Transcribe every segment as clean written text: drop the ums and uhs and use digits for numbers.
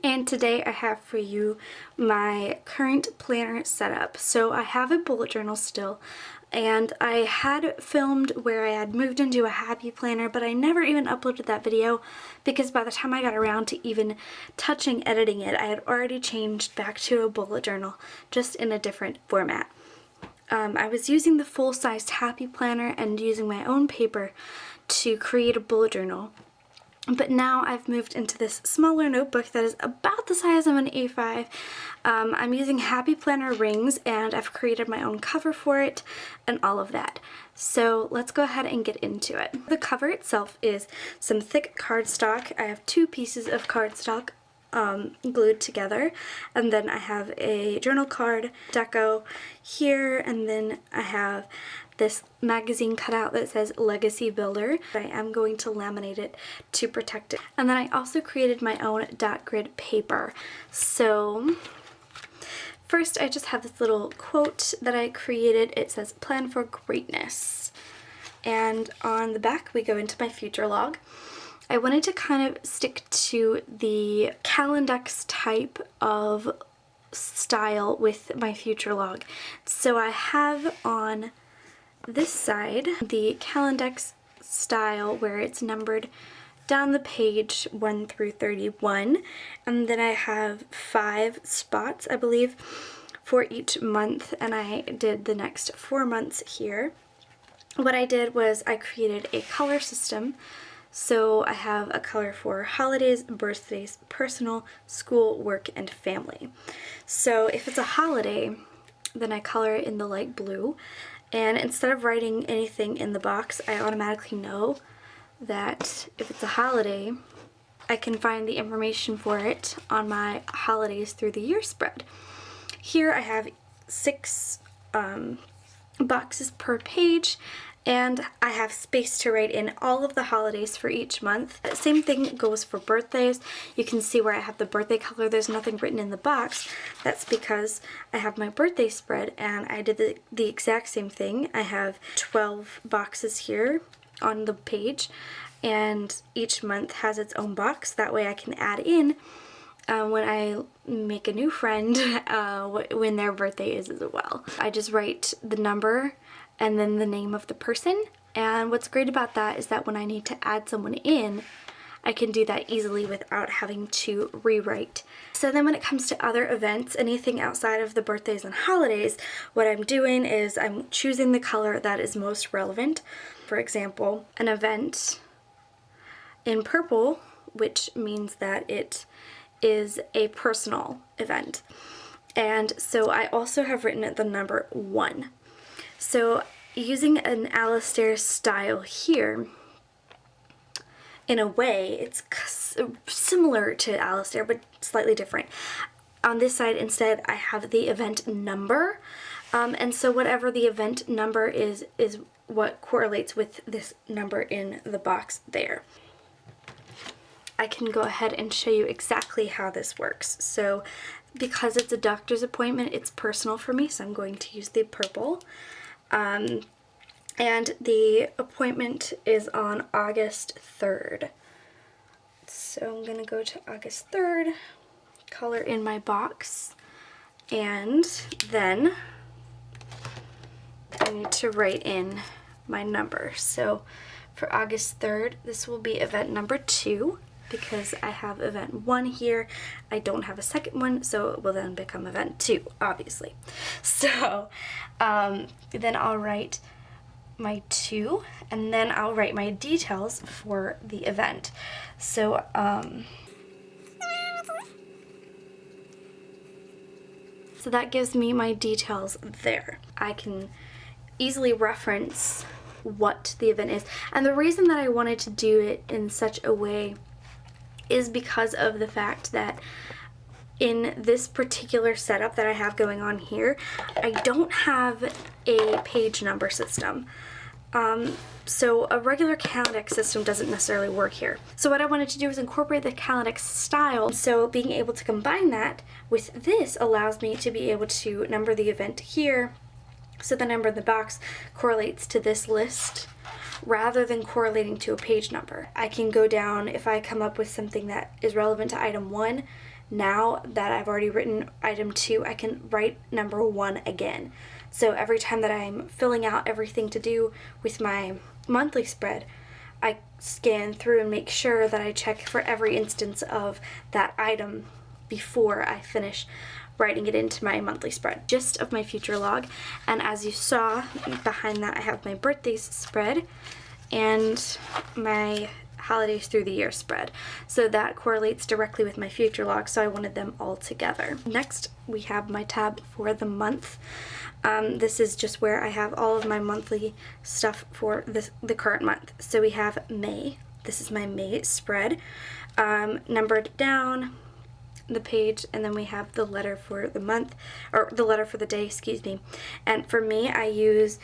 And today I have for you my current planner setup. So I have a bullet journal still, and I had filmed where I had moved into a happy planner, but I never even uploaded that video because by the time I got around to even touching editing it, I had already changed back to a bullet journal, just in a different format. I was using the full-sized happy planner and using my own paper to create a bullet journal. But now I've moved into this smaller notebook that is about the size of an A5. I'm using Happy Planner rings, and I've created my own cover for it and all of that. So let's go ahead and get into it. The cover itself is some thick cardstock. I have 2 pieces of cardstock glued together, and then I have a journal card deco here, and then I have this magazine cutout that says Legacy Builder. I am going to laminate it to protect it. And then I also created my own dot grid paper. So first I just have this little quote that I created. It says, "Plan for greatness." And on the back we go into my future log. I wanted to kind of stick to the Calyx type of style with my future log. So I have on this side the Calyx style where it's numbered down the page 1 through 31, and then I have 5 spots, I believe, for each month, and I did the next 4 months here. What I did was I created a color system. So I have a color for holidays, birthdays, personal, school, work, and family. So if it's a holiday, then I color it in the light blue. And instead of writing anything in the box, I automatically know that if it's a holiday, I can find the information for it on my holidays through the year spread. Here I have 6 boxes per page, and I have space to write in all of the holidays for each month. Same thing goes for birthdays. You can see where I have the birthday color. There's nothing written in the box. That's because I have my birthday spread, and I did the exact same thing. I have 12 boxes here on the page, and each month has its own box. That way I can add in when I make a new friend when their birthday is as well. I just write the number and then the name of the person, and what's great about that is that when I need to add someone in, I can do that easily without having to rewrite. So then when it comes to other events, anything outside of the birthdays and holidays, what I'm doing is I'm choosing the color that is most relevant. For example, an event in purple, which means that it is a personal event. And so I also have written the number 1. So using an Alastair style here, in a way it's similar to Alastair but slightly different. On this side instead I have the event number, and so whatever the event number is what correlates with this number in the box there. I can go ahead and show you exactly how this works. So because it's a doctor's appointment, it's personal for me, so I'm going to use the purple. And the appointment is on August 3rd. So I'm going to go to August 3rd, color in my box, and then I need to write in my number. So for August 3rd, this will be event number 2. Because I have event 1 here, I don't have a second one, so it will then become event 2, obviously. So then I'll write my 2, and then I'll write my details for the event. So so that gives me my details there. I can easily reference what the event is. And the reason that I wanted to do it in such a way is because of the fact that in this particular setup that I have going on here, I don't have a page number system. So a regular Calyx system doesn't necessarily work here. So what I wanted to do is incorporate the Calyx style. So being able to combine that with this allows me to be able to number the event here. So the number in the box correlates to this list rather than correlating to a page number. I can go down, if I come up with something that is relevant to item 1, now that I've already written item 2, I can write number 1 again. So every time that I'm filling out everything to do with my monthly spread, I scan through and make sure that I check for every instance of that item before I finish writing it into my monthly spread. Gist of my future log, and as you saw behind that, I have my birthdays spread and my holidays through the year spread. So that correlates directly with my future log, so I wanted them all together. Next, we have my tab for the month. This is just where I have all of my monthly stuff for the current month. So we have May. This is my May spread, numbered down the page, and then we have the letter for the month, or the letter for the day, excuse me. And for me, I use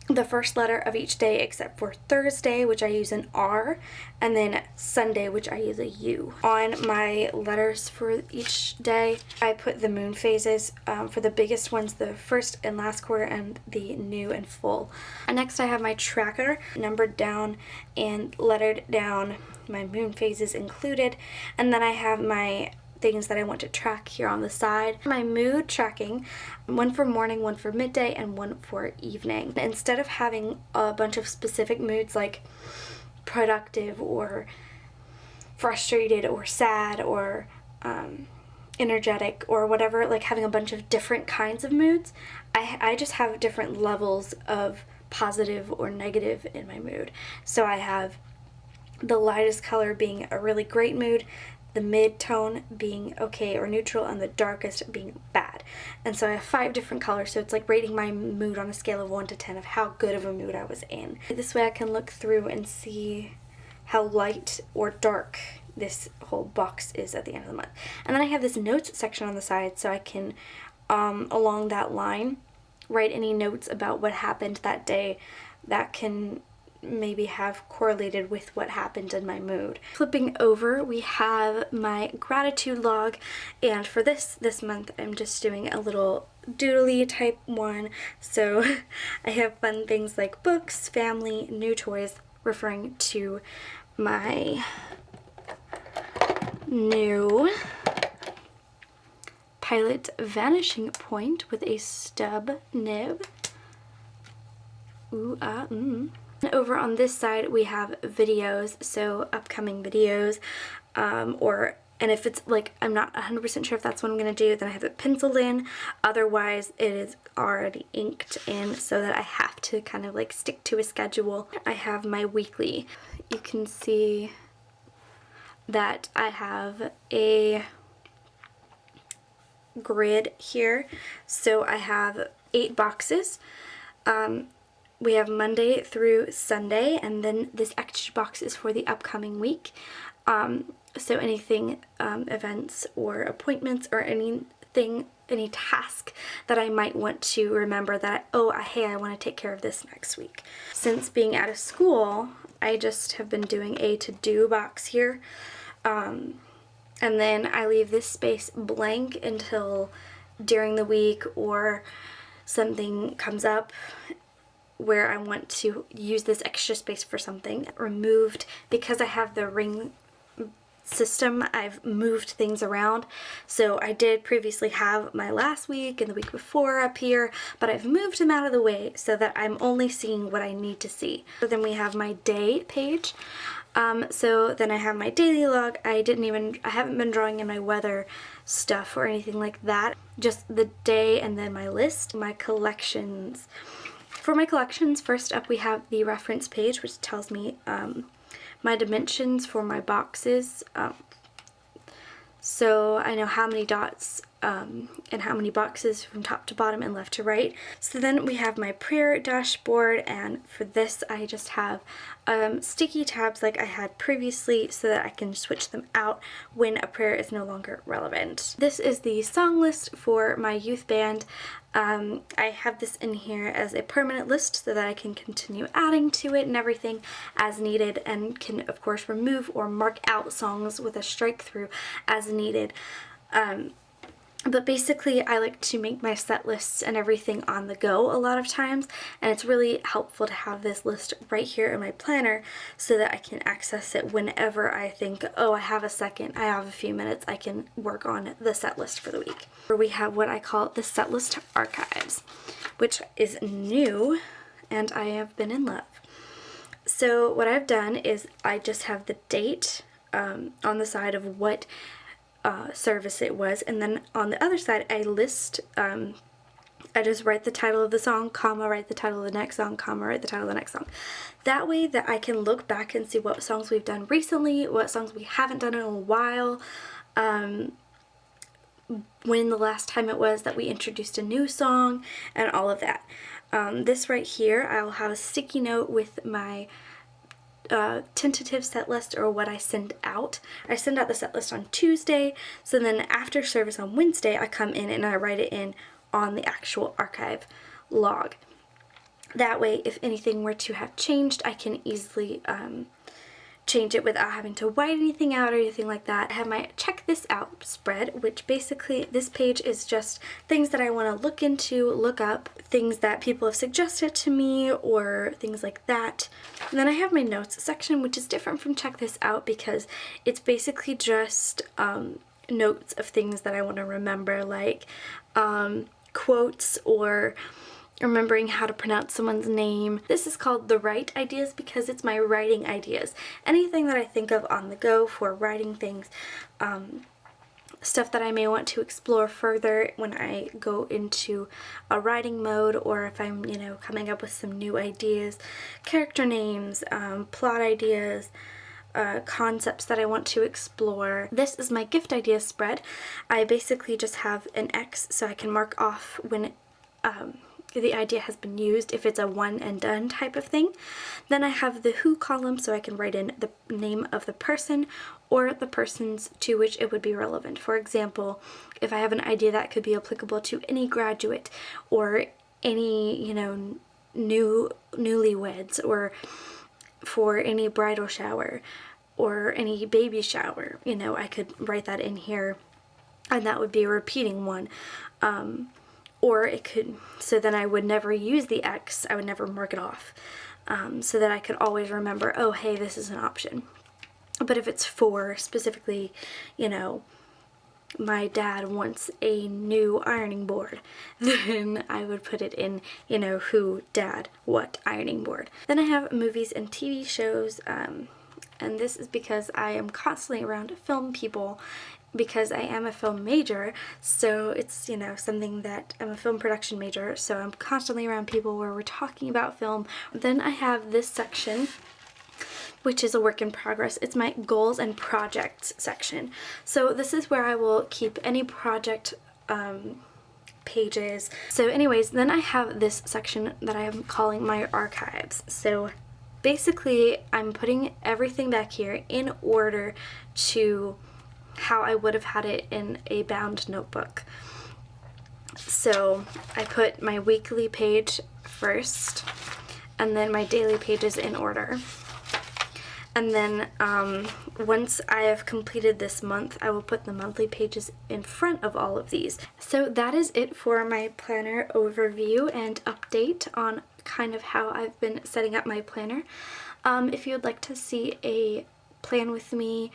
the first letter of each day except for Thursday, which I use an R, and then Sunday, which I use a U. On my letters for each day, I put the moon phases for the biggest ones, the first and last quarter, and the new and full. And next I have my tracker, numbered down and lettered down, my moon phases included, and then I have my things that I want to track here on the side. My mood tracking, one for morning, one for midday, and one for evening. Instead of having a bunch of specific moods like productive or frustrated or sad or energetic or whatever, like having a bunch of different kinds of moods, I just have different levels of positive or negative in my mood. So I have the lightest color being a really great mood, the mid-tone being okay or neutral, and the darkest being bad. And so I have 5 different colors, so it's like rating my mood on a scale of 1 to 10 of how good of a mood I was in. This way I can look through and see how light or dark this whole box is at the end of the month. And then I have this notes section on the side, so I can, along that line, write any notes about what happened that day that can maybe have correlated with what happened in my mood. Flipping over, we have my gratitude log, and for this month I'm just doing a little doodly type one. So I have fun things like books, family, new toys, referring to my new Pilot Vanishing Point with a stub nib. Ooh, Over on this side we have videos, so upcoming videos, and if it's like I'm not 100% sure if that's what I'm going to do, then I have it penciled in. Otherwise it is already inked in so that I have to kind of like stick to a schedule. I have my weekly. You can see that I have a grid here, so I have 8 boxes. We have Monday through Sunday, and then this extra box is for the upcoming week. So anything, events or appointments or anything, any task that I might want to remember that, oh, hey, I want to take care of this next week. Since being out of school, I just have been doing a to-do box here. And then I leave this space blank until during the week or something comes up where I want to use this extra space for something. Removed, because I have the ring system, I've moved things around. So I did previously have my last week and the week before up here, but I've moved them out of the way so that I'm only seeing what I need to see. So then we have my day page. So then I have my daily log. I haven't been drawing in my weather stuff or anything like that. Just the day and then my list. My collections. For my collections, first up we have the reference page, which tells me my dimensions for my boxes. So I know how many dots and how many boxes from top to bottom and left to right. So then we have my prayer dashboard, and for this I just have sticky tabs like I had previously so that I can switch them out when a prayer is no longer relevant. This is the song list for my youth band. I have this in here as a permanent list so that I can continue adding to it and everything as needed, and can of course remove or mark out songs with a strike through as needed. But basically, I like to make my set lists and everything on the go a lot of times, and it's really helpful to have this list right here in my planner so that I can access it whenever I think, oh, I have a second, I have a few minutes, I can work on the set list for the week. Where we have what I call the set list archives, which is new, and I have been in love. So what I've done is I just have the date on the side of what service it was, and then on the other side I list, I just write the title of the song, comma, write the title of the next song, comma, write the title of the next song. That way that I can look back and see what songs we've done recently, what songs we haven't done in a while, when the last time it was that we introduced a new song, and all of that. This right here, I'll have a sticky note with my tentative set list, or what I send out. I send out the set list on Tuesday, so then after service on Wednesday I come in and I write it in on the actual archive log. That way if anything were to have changed, I can easily change it without having to white anything out or anything like that. I have my check this out spread, which basically this page is just things that I want to look into, look up, things that people have suggested to me, or things like that. And then I have my notes section, which is different from check this out because it's basically just notes of things that I want to remember, like quotes or remembering how to pronounce someone's name. This is called the write ideas because it's my writing ideas. Anything that I think of on the go for writing things, stuff that I may want to explore further when I go into a writing mode, or if I'm, you know, coming up with some new ideas, character names, plot ideas, concepts that I want to explore. This is my gift ideas spread. I basically just have an X so I can mark off when the idea has been used, if it's a one and done type of thing. Then I have the who column so I can write in the name of the person or the persons to which it would be relevant. For example, if I have an idea that could be applicable to any graduate or any, you know, newlyweds, or for any bridal shower or any baby shower, you know, I could write that in here and that would be a repeating one. Or it could, so then I would never use the X, I would never mark it off, so that I could always remember, oh hey, this is an option. But if it's for specifically, you know, my dad wants a new ironing board, then I would put it in, you know, who, dad, what, ironing board. Then I have movies and TV shows, and this is because I am constantly around film people, because I am a film major, so it's, you know, something that I'm a film production major, so I'm constantly around people where we're talking about film. Then I have this section, which is a work in progress. It's my goals and projects section. So this is where I will keep any project pages. So anyways, then I have this section that I am calling my archives. So basically I'm putting everything back here in order to how I would have had it in a bound notebook. So I put my weekly page first, and then my daily pages in order. And then once I have completed this month, I will put the monthly pages in front of all of these. So that is it for my planner overview and update on kind of how I've been setting up my planner. If you would like to see a plan with me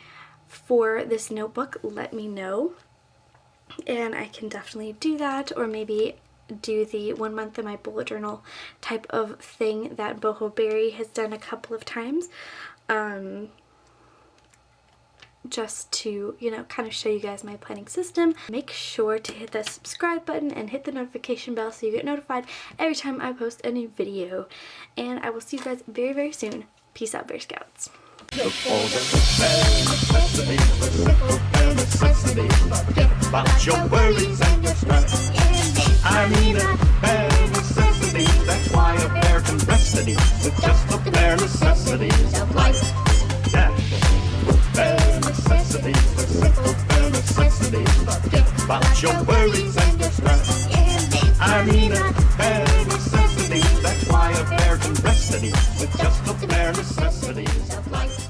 for this notebook, let me know, and I can definitely do that, or maybe do the 1 month in my bullet journal type of thing that Boho Berry has done a couple of times, just to, you know, kind of show you guys my planning system. Make sure to hit the subscribe button and hit the notification bell so you get notified every time I post a new video, and I will see you guys very, very soon. Peace out, Bear Scouts. All the bare necessities, forget about your worries and your stress. I mean a bare necessities, that's why a bear can rest at ease with just the bare necessities of life. Yeah, bare necessities, the simple bare necessities, forget about your worries and your stress. I mean a bare necessities, that's why a bear can rest at ease with just the bare necessities of life.